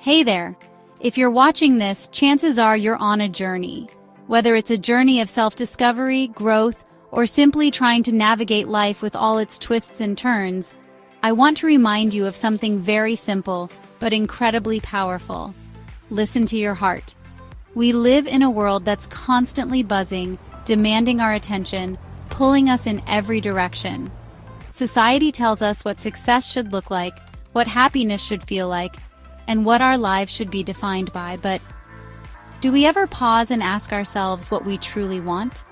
Hey there! If you're watching this, chances are you're on a journey. Whether it's a journey of self-discovery, growth, or simply trying to navigate life with all its twists and turns, I want to remind you of something very simple, but incredibly powerful. Listen to your heart. We live in a world that's constantly buzzing, demanding our attention, pulling us in every direction. Society tells us what success should look like, what happiness should feel like, and what our lives should be defined by, but do we ever pause and ask ourselves what we truly want?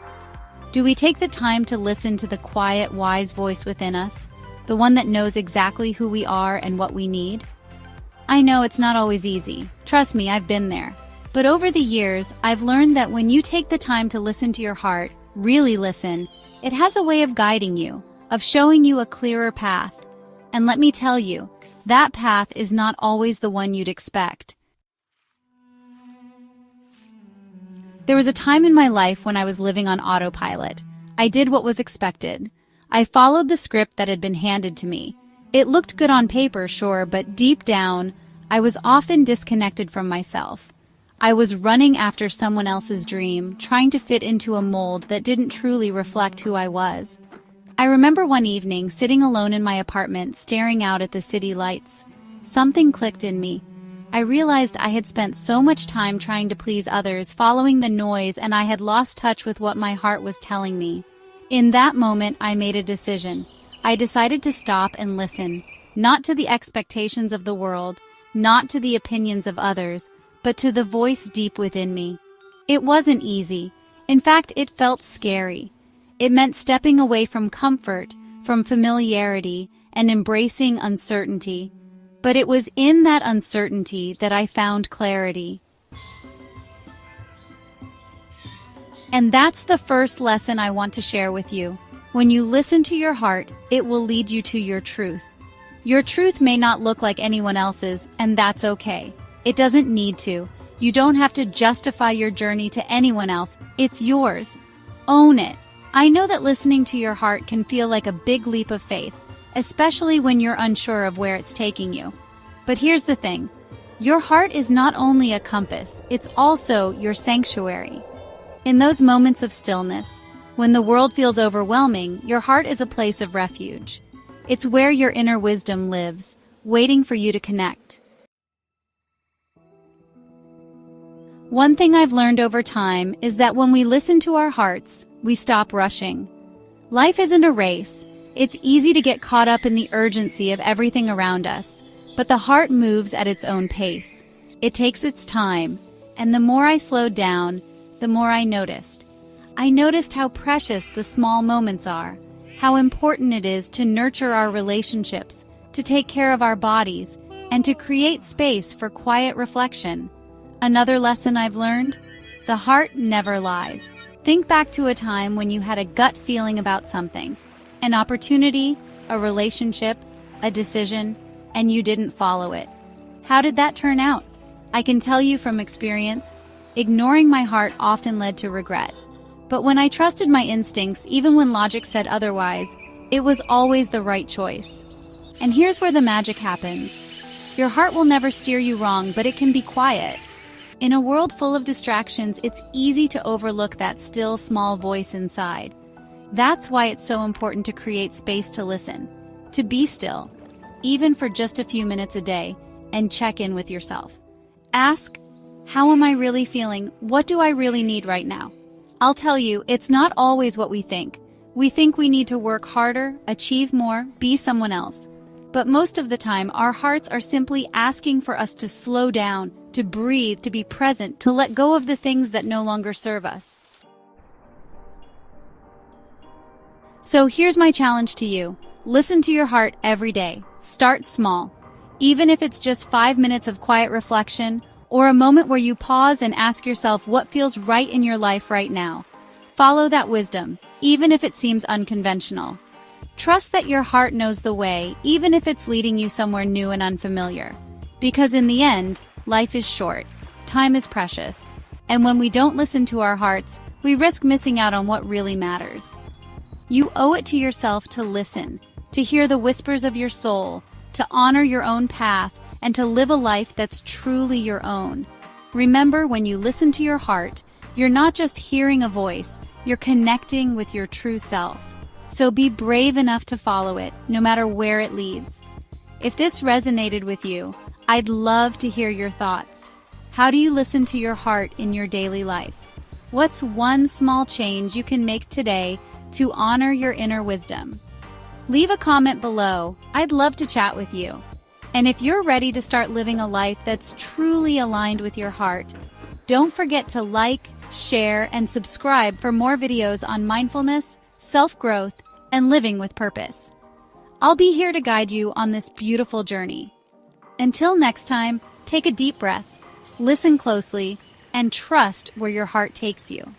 Do we take the time to listen to the quiet, wise voice within us, the one that knows exactly who we are and what we need? I know it's not always easy. Trust me, I've been there. But over the years, I've learned that when you take the time to listen to your heart, really listen, it has a way of guiding you, of showing you a clearer path. And let me tell you, that path is not always the one you'd expect. There was a time in my life when I was living on autopilot. I did what was expected. I followed the script that had been handed to me. It looked good on paper, sure, but deep down, I was often disconnected from myself. I was running after someone else's dream, trying to fit into a mold that didn't truly reflect who I was. I remember one evening, sitting alone in my apartment, staring out at the city lights. Something clicked in me. I realized I had spent so much time trying to please others, following the noise, and I had lost touch with what my heart was telling me. In that moment, I made a decision. I decided to stop and listen, not to the expectations of the world, not to the opinions of others, but to the voice deep within me. It wasn't easy. In fact, it felt scary. It meant stepping away from comfort, from familiarity, and embracing uncertainty. But it was in that uncertainty that I found clarity. And that's the first lesson I want to share with you. When you listen to your heart, it will lead you to your truth. Your truth may not look like anyone else's, and that's okay. It doesn't need to. You don't have to justify your journey to anyone else. It's yours. Own it. I know that listening to your heart can feel like a big leap of faith, especially when you're unsure of where it's taking you. But here's the thing. Your heart is not only a compass, it's also your sanctuary. In those moments of stillness, when the world feels overwhelming, your heart is a place of refuge. It's where your inner wisdom lives, waiting for you to connect. One thing I've learned over time is that when we listen to our hearts, we stop rushing. Life isn't a race. It's easy to get caught up in the urgency of everything around us, but the heart moves at its own pace. It takes its time, and the more I slowed down, the more I noticed. I noticed how precious the small moments are, how important it is to nurture our relationships, to take care of our bodies, and to create space for quiet reflection. Another lesson I've learned: the heart never lies. Think back to a time when you had a gut feeling about something, an opportunity, a relationship, a decision, and you didn't follow it. How did that turn out? I can tell you from experience, ignoring my heart often led to regret. But when I trusted my instincts, even when logic said otherwise, it was always the right choice. And here's where the magic happens. Your heart will never steer you wrong, but it can be quiet. In a world full of distractions, it's easy to overlook that still, small voice inside. That's why it's so important to create space to listen, to be still, even for just a few minutes a day, and check in with yourself. Ask, how am I really feeling? What do I really need right now? I'll tell you, it's not always what we think. We think we need to work harder, achieve more, be someone else. But most of the time, our hearts are simply asking for us to slow down, to breathe, to be present, to let go of the things that no longer serve us. So here's my challenge to you. Listen to your heart every day. Start small. Even if it's just 5 minutes of quiet reflection, or a moment where you pause and ask yourself what feels right in your life right now. Follow that wisdom, even if it seems unconventional. Trust that your heart knows the way, even if it's leading you somewhere new and unfamiliar. Because in the end, life is short, time is precious, and when we don't listen to our hearts, we risk missing out on what really matters. You owe it to yourself to listen, to hear the whispers of your soul, to honor your own path, and to live a life that's truly your own. Remember, when you listen to your heart, you're not just hearing a voice, you're connecting with your true self. So be brave enough to follow it, no matter where it leads. If this resonated with you, I'd love to hear your thoughts. How do you listen to your heart in your daily life? What's one small change you can make today to honor your inner wisdom? Leave a comment below. I'd love to chat with you. And if you're ready to start living a life that's truly aligned with your heart, don't forget to like, share, and subscribe for more videos on mindfulness, self-growth, and living with purpose. I'll be here to guide you on this beautiful journey. Until next time, take a deep breath, listen closely, and trust where your heart takes you.